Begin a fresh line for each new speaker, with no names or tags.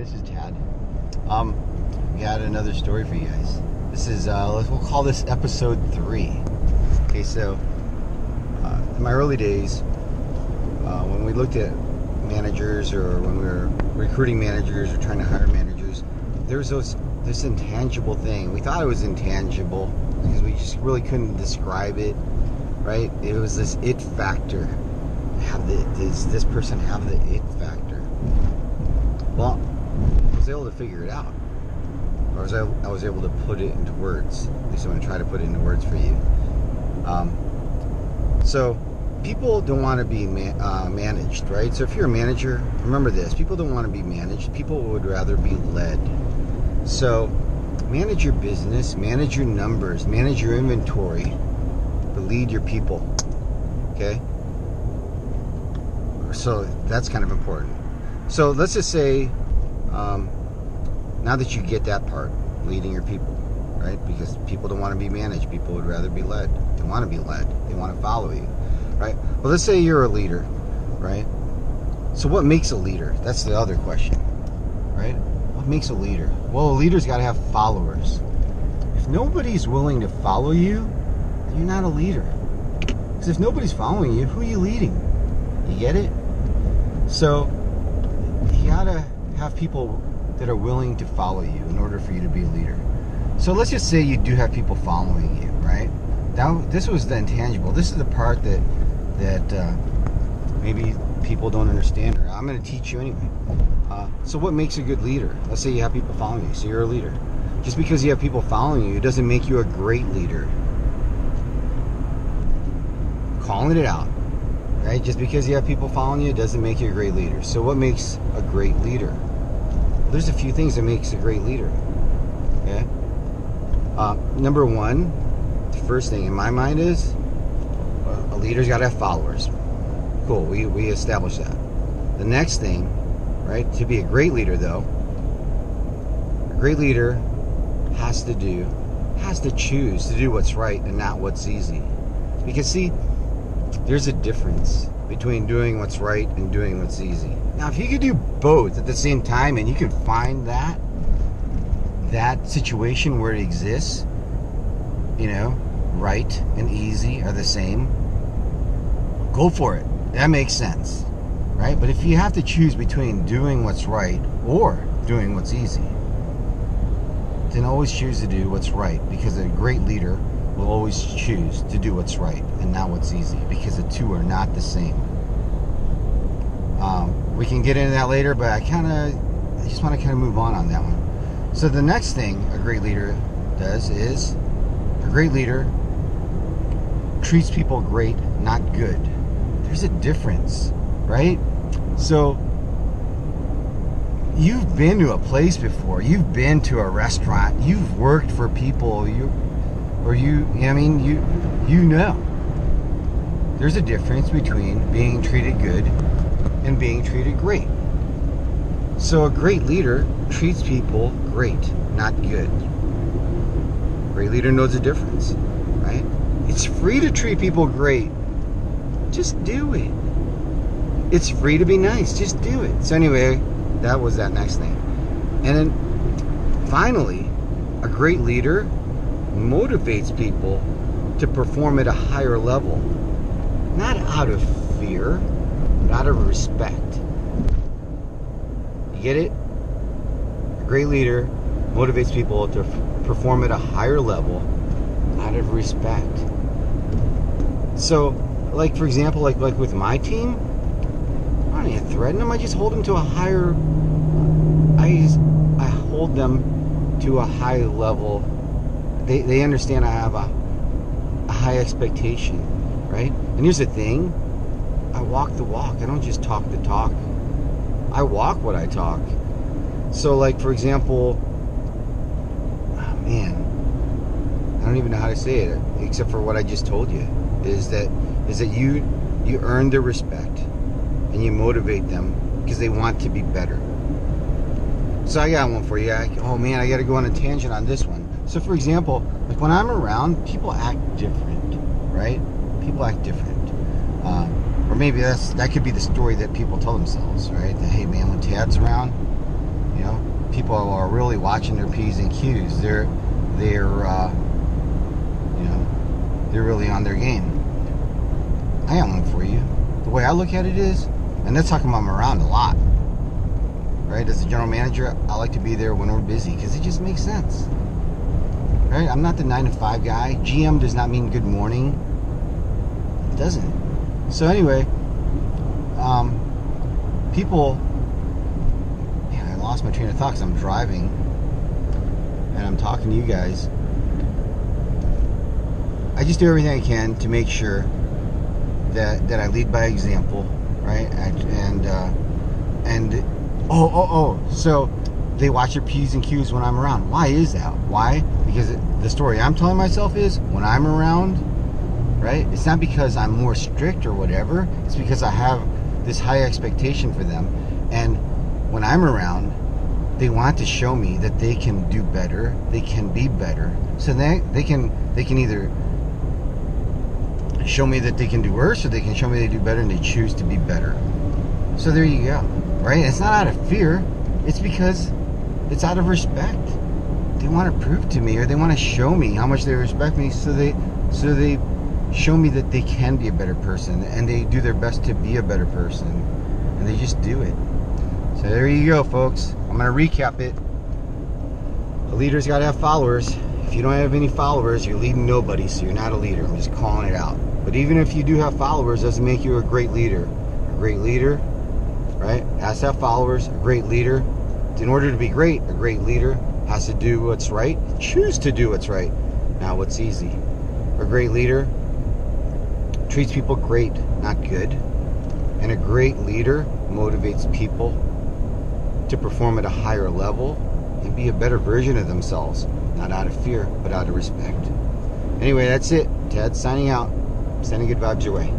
this is Tad. We got another story for you guys. This is, we'll call this episode 3. Okay, so in my early days, when we looked at managers or when we were recruiting managers or trying to hire managers, there was this intangible thing. We thought it was intangible because we just really couldn't describe it, right? It was this it factor. Does this person have the it factor? Well, I was able to figure it out. I was able to put it into words. At least I'm going to try to put it into words for you. So people don't want to be managed, right? So if you're a manager, remember this. People don't want to be managed. People would rather be led. So manage your business, manage your numbers, manage your inventory, but lead your people. Okay? So that's kind of important. So let's just say, now that you get that part, leading your people, right? Because people don't want to be managed. People would rather be led. They want to be led. They want to follow you, right? Well, let's say you're a leader, right? So what makes a leader? That's the other question, right? What makes a leader? Well, a leader's got to have followers. If nobody's willing to follow you, then you're not a leader. Because if nobody's following you, who are you leading? You get it? So you got to have people that are willing to follow you in order for you to be a leader. So let's just say you do have people following you, right? This was the intangible. This is the part that maybe people don't understand, or I'm going to teach you anyway. So what makes a good leader? Let's say you have people following you, so you're a leader. Just because you have people following you doesn't make you a great leader. Calling it out, right? Just because you have people following you doesn't make you a great leader. So what makes a great leader? There's a few things that makes a great leader. Okay. Number one, the first thing in my mind is a leader's got to have followers. Cool. We established that. The next thing, right? To be a great leader, though, a great leader has to choose to do what's right and not what's easy. Because see, there's a difference between doing what's right and doing what's easy. Now, if you could do both at the same time and you can find that situation where it exists, right and easy are the same, go for it. That makes sense, right? But if you have to choose between doing what's right or doing what's easy, then always choose to do what's right, because a great leader will always choose to do what's right and not what's easy, because the two are not the same. We can get into that later, but I just want to move on that one. So the next thing a great leader does is a great leader treats people great, not good. There's a difference, right? So you've been to a place before. You've been to a restaurant. You've worked for people. There's a difference between being treated good and being treated great. So a great leader treats people great, not good. A great leader knows the difference, right? It's free to treat people great. Just do it. It's free to be nice. Just do it. So anyway, that was that next thing. And then finally, a great leader motivates people to perform at a higher level. Not out of fear, but out of respect. You get it? A great leader motivates people to perform at a higher level out of respect. So, like for example, like with my team, I don't even threaten them. I just hold them to a higher. I hold them to a high level. They understand I have a high expectation, right? And here's the thing. I walk the walk. I don't just talk the talk. I walk what I talk. So like, for example, I don't even know how to say it except for what I just told you, is that you earn their respect and you motivate them because they want to be better. So I got one for you. I got to go on a tangent on this one. So for example, like when I'm around, people act different, right? People act different. Or maybe that could be the story that people tell themselves, right? That, hey man, when Tad's around, people are really watching their P's and Q's. They're really on their game. I got one for you. The way I look at it is, and that's how come I'm around a lot, right? As a general manager, I like to be there when we're busy because it just makes sense, right? I'm not the 9 to 5 guy. GM does not mean good morning. It doesn't. So anyway, people, man, I lost my train of thought because I'm driving and I'm talking to you guys. I just do everything I can to make sure that I lead by example, right? So they watch their P's and Q's when I'm around. Why is that? Why? Because the story I'm telling myself is when I'm around, right? It's not because I'm more strict or whatever. It's because I have this high expectation for them, and when I'm around, they want to show me that they can do better. They can be better. So they can either show me that they can do worse, or they can show me they do better, and they choose to be better. So there you go, right? It's not out of fear. It's because it's out of respect. They want to prove to me, or they want to show me how much they respect me, so they show me that they can be a better person, and they do their best to be a better person, and they just do it. So there you go, folks. I'm going to recap it. A leader's got to have followers. If you don't have any followers, you're leading nobody, so you're not a leader. I'm just calling it out. But even if you do have followers, doesn't make you a great leader. A great leader, right, has to have followers. A great leader, in order to be great, a great leader has to do what's right, choose to do what's right, not what's easy. A great leader treats people great, not good. And a great leader motivates people to perform at a higher level and be a better version of themselves, not out of fear, but out of respect. Anyway, that's it. Ted signing out. Sending good vibes your way.